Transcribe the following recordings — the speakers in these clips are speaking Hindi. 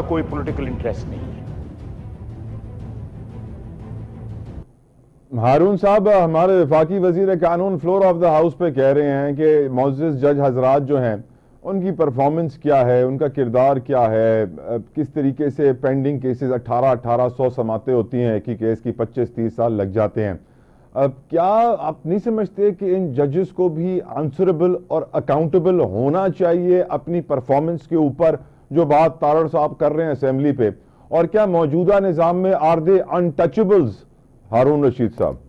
कोई पॉलिटिकल इंटरेस्ट नहीं है। हारून साहब, हमारे वफाकी वजीर कानून फ्लोर ऑफ द हाउस पे कह रहे हैं कि मोअज़्ज़िज़ जज हजरात जो हैं उनकी परफॉर्मेंस क्या है, उनका किरदार क्या है, किस तरीके से पेंडिंग केसेस 1800 समातें होती हैं, एक ही केस की 25-30 साल लग जाते हैं। अब क्या आप नहीं समझते कि इन जजेस को भी आंसरेबल और अकाउंटेबल होना चाहिए अपनी परफॉर्मेंस के ऊपर, जो बात तारड़ साहब कर रहे हैं असेंबली पे? और क्या मौजूदा निज़ाम में आर दे अनटचेबल्स? हारून रशीद साहब।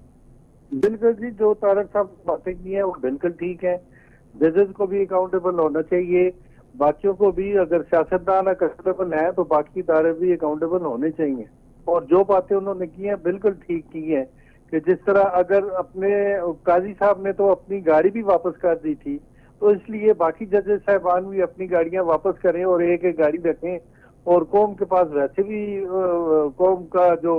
बिल्कुल जी, जो तारक साहब बातें की है वो बिल्कुल ठीक है। जजेस को भी अकाउंटेबल होना चाहिए, बाकियों को भी। अगर सियासतदान अकाउंटेबल है तो बाकी इदारे भी अकाउंटेबल होने चाहिए। और जो बातें उन्होंने की हैं बिल्कुल ठीक की हैं कि जिस तरह अगर अपने काजी साहब ने तो अपनी गाड़ी भी वापस कर दी थी, तो इसलिए बाकी जजेस साहबान भी अपनी गाड़ियां वापस करें और एक एक गाड़ी रखें। और कौम के पास वैसे भी कौम का जो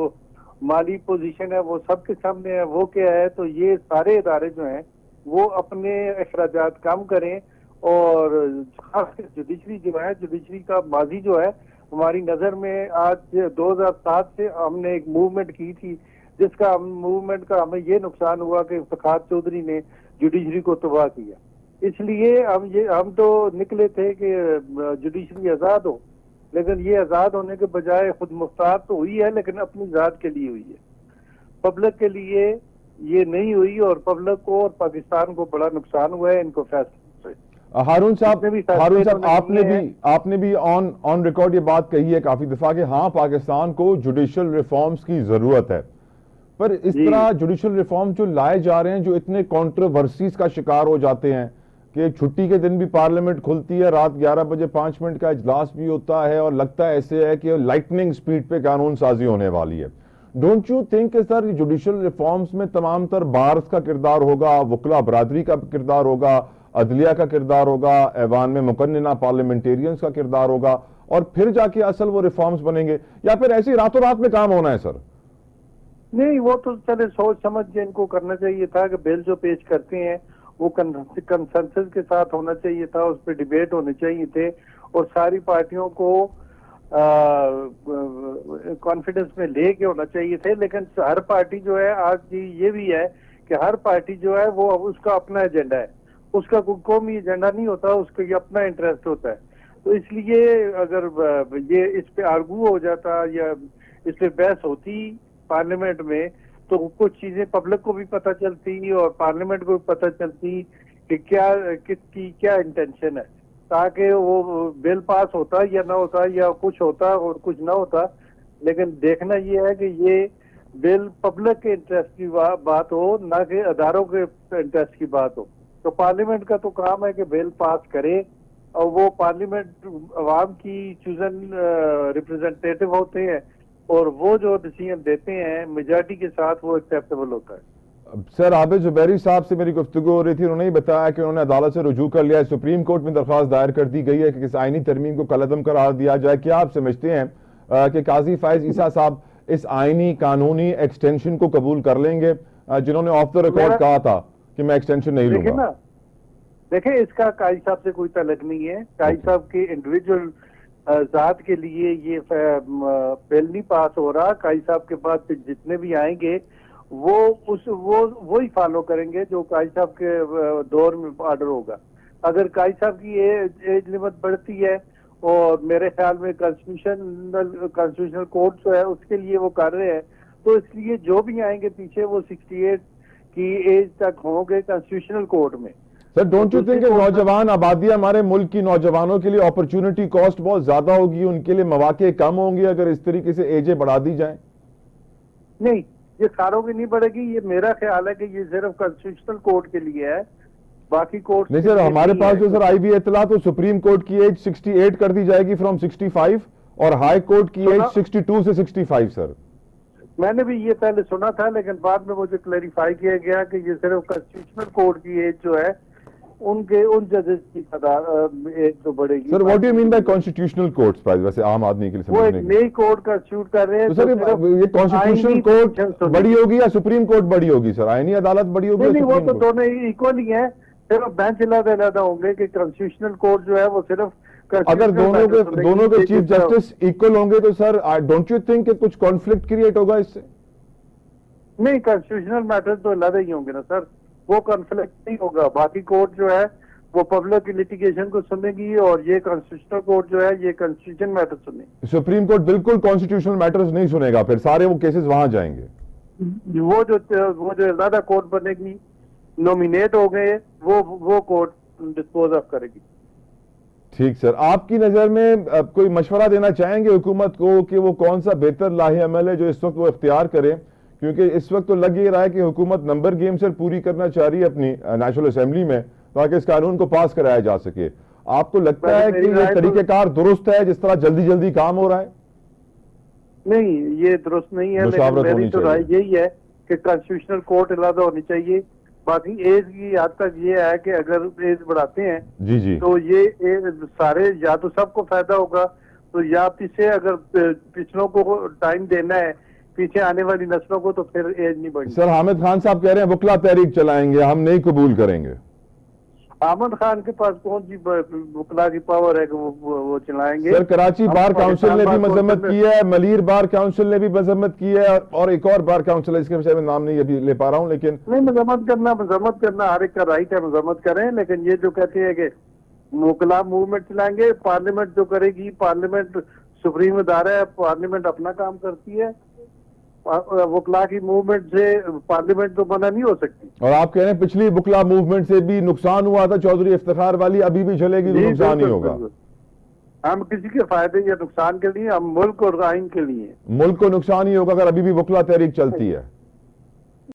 माली पोजीशन है वो सबके सामने है, वो क्या है। तो ये सारे इदारे जो हैं वो अपने अखराजात कम करें। और खास जुडिशरी जो है, जुडिशरी का माजी जो है हमारी नजर में आज 2007 से हमने एक मूवमेंट की थी, जिसका मूवमेंट का हमें ये नुकसान हुआ कि फखार चौधरी ने जुडिशरी को तबाह किया। इसलिए हम तो निकले थे कि जुडिशरी आजाद हो, लेकिन ये आजाद होने के बजाय खुद मुख्तार तो हुई है, लेकिन अपनी जात के लिए हुई है, पब्लिक के लिए ये नहीं हुई। और पब्लिक को और पाकिस्तान को बड़ा नुकसान हुआ है इनको फैसले से। हारून साहब, आपने भी ऑन रिकॉर्ड ये बात कही है काफी दफा कि हाँ, पाकिस्तान को जुडिशल रिफॉर्म्स की जरूरत है, पर इस तरह जुडिशल रिफॉर्म जो लाए जा रहे हैं जो इतने कॉन्ट्रोवर्सीज का शिकार हो जाते हैं कि छुट्टी के दिन भी पार्लियामेंट खुलती है, रात 11 बजे 5 मिनट का इजलास भी होता है और लगता है ऐसे है कि लाइटनिंग स्पीड पे कानून साजी होने वाली है। डोंट यू थिंक कि सर जुडिशल रिफॉर्म्स में तमाम तर बार्स का किरदार होगा, वकला बरादरी का किरदार होगा, अदलिया का किरदार होगा, ऐवान में मुकन्निना पार्लियामेंटेरियंस का किरदार होगा, और फिर जाके असल वो रिफॉर्म्स बनेंगे? या फिर ऐसे रातों रात में काम होना है सर? नहीं, वो तो चले सोच समझ के इनको करना चाहिए था कि बिल जो पेश करते हैं वो कंसेंसस के साथ होना चाहिए था, उस पर डिबेट होने चाहिए थे और सारी पार्टियों को कॉन्फिडेंस में लेके होना चाहिए थे। लेकिन हर पार्टी जो है, आज ये भी है कि हर पार्टी जो है वो उसका अपना एजेंडा है, उसका कोई कौमी एजेंडा नहीं होता, उसका ये अपना इंटरेस्ट होता है। तो इसलिए अगर ये इस पे आर्गू हो जाता या इस पे बहस होती पार्लियामेंट में, तो कुछ चीजें पब्लिक को भी पता चलती और पार्लियामेंट को भी पता चलती कि किसकी क्या इंटेंशन है, ताकि वो बिल पास होता या ना होता, या कुछ होता और कुछ ना होता। लेकिन देखना ये है कि ये बिल पब्लिक के इंटरेस्ट की बात हो, ना कि अदारों के इंटरेस्ट की बात हो। तो पार्लियामेंट का तो काम है कि बिल पास करे, और वो पार्लियामेंट अवाम की चूजन रिप्रेजेंटेटिव होते हैं और वो जो डिसीजन देते हैं मेजॉरिटी के साथ, वो एक्सेप्टेबल होता है। सर, आबिद जुबैरी साहब से मेरी गुफ्तगू हो रही थी, उन्होंने बताया कि उन्होंने अदालत से रुजू कर लिया है, सुप्रीम कोर्ट में दरख्वास्त दायर कर दी गई है कि इस आईनी तरमीम को कलअदम करार दिया जाए। क्या आप समझते हैं कि काजी फायज ईसा साहब इस आईनी कानूनी एक्सटेंशन को कबूल कर लेंगे, जिन्होंने ऑफ द रिकॉर्ड कहा था कि मैं एक्सटेंशन नहीं लूंगा? देखें, इसका काजी साहब से कोई तल्लुक नहीं है। काजी साहब के इंडिविजुअल जात के लिए ये बिल नहीं पास हो रहा। काजी साहब के बाद जितने भी आएंगे वो ही फॉलो करेंगे जो काजी साहब के दौर में ऑर्डर होगा। अगर काजी साहब की एज लिमिट बढ़ती है, और मेरे ख्याल में कॉन्स्टिट्यूशनल कोर्ट जो है उसके लिए वो कर रहे हैं, तो इसलिए जो भी आएंगे पीछे वो 68 की एज तक होंगे कॉन्स्टिट्यूशनल कोर्ट में। सर, डोंट यू थिंक नौजवान आबादी, हमारे मुल्क की नौजवानों के लिए अपॉर्चुनिटी कॉस्ट बहुत ज्यादा होगी, उनके लिए मौके कम होंगे अगर इस तरीके से एजें बढ़ा दी जाए? नहीं, ये सारों की नहीं बढ़ेगी। ये मेरा ख्याल है कि ये सिर्फ कॉन्स्टिट्यूशनल कोर्ट के लिए है, बाकी कोर्ट नहीं। सर, हमारे पास जो सर आई भी इतला, तो सुप्रीम कोर्ट की एज 68 कर दी जाएगी फ्रॉम 65, और हाई कोर्ट की एज 62 से 65। सर, मैंने भी ये पहले सुना था, लेकिन बाद में मुझे क्लैरिफाई किया गया कि ये सिर्फ कॉन्स्टिट्यूशनल कोर्ट की एज जो है उन जजेस की एज तो बढ़ेगी। Sir, what do you mean by constitutional courts? वैसे आम आदमी के लिए वो एक नई कोर्ट का शूट कर रहे हैं। तो सर, ये कॉन्स्टिट्यूशनल कोर्ट बड़ी होगी या सुप्रीम कोर्ट बड़ी होगी? सर, आईनी अदालत बड़ी होगी? नहीं, वो तो दोनों इक्वल ही है, सिर्फ बेंच अलग अलग होंगे कि कॉन्स्टिट्यूशनल कोर्ट जो है वो सिर्फ अगर दोनों के चीफ जस्टिस इक्वल होंगे तो सर डोंट यू थिंक कि कुछ कॉन्फ्लिक्ट क्रिएट होगा इससे? नहीं, कॉन्स्टिट्यूशनल मैटर तो अलग ही होंगे ना सर, वो कॉन्फ्लिक्ट नहीं होगा। बाकी कोर्ट जो है वो पब्लिक लिटिगेशन को सुनेगी और ये कॉन्स्टिट्यूशनल कोर्ट जो है ये कॉन्स्टिट्यूशन मैटर सुनेगी। सुप्रीम कोर्ट बिल्कुल कॉन्स्टिट्यूशनल मैटर्स नहीं सुनेगा, फिर सारे वो केसेस वहां जाएंगे। वो जो इरादा कोर्ट बनेगी, नॉमिनेट हो गए, वो कोर्ट डिस्पोज ऑफ करेगी। ठीक सर, आपकी नजर में कोई मशवरा देना चाहेंगे हुकूमत को कि वो कौन सा बेहतर लाहे अमल है जो इस वक्त वो इख्तियार करें? क्योंकि इस वक्त तो लग ये रहा है कि हुकूमत नंबर गेम से पूरी करना चाह रही है अपनी नेशनल असेंबली में ताकि इस कानून को पास कराया जा सके। आपको लगता है कि ये तरीकेकार दुरुस्त है जिस तरह जल्दी जल्दी काम हो रहा है? नहीं, ये दुरुस्त नहीं है, लेकिन मेरी तो राय यही है कि कॉन्स्टिट्यूशनल कोर्ट इलादा होनी चाहिए। बाकी एज की हद तक ये है कि अगर एज बढ़ाते हैं जी जी तो ये सारे या तो सबको फायदा होगा, तो या पीछे अगर पिछलों को टाइम देना है, पीछे आने वाली नस्लों को, तो फिर एज नहीं बढ़ी। सर हामिद खान साहब कह रहे हैं वकला तहरीक चलाएंगे, हम नहीं कबूल करेंगे। आमद खान के पास कौन सी वकला की पावर है कि वो चलाएंगे? सर कराची बार काउंसिल ने भी मजम्मत की है, मलीर बार काउंसिल ने भी मजम्मत की है और एक और बार काउंसिल है, इसके विषय में नाम नहीं अभी ले पा रहा हूं, लेकिन नहीं, मजम्मत करना हर एक का राइट है, मजम्मत करें। लेकिन ये जो कहते हैं कि वकला मूवमेंट चलाएंगे, पार्लियामेंट जो करेगी, पार्लियामेंट सुप्रीम अदारा है, पार्लियामेंट अपना काम करती है, वकला की मूवमेंट से पार्लियामेंट तो बना नहीं हो सकती। और आप कह रहे हैं पिछली वकला मूवमेंट से भी नुकसान हुआ था, चौधरी इफ्तिखार वाली अभी भी चलेगी तो नुकसान ही होगा। हम किसी के फायदे या नुकसान के लिए, हम मुल्क और आइन के लिए। मुल्क को नुकसान ही होगा अगर अभी भी वकला तहरीक चलती है।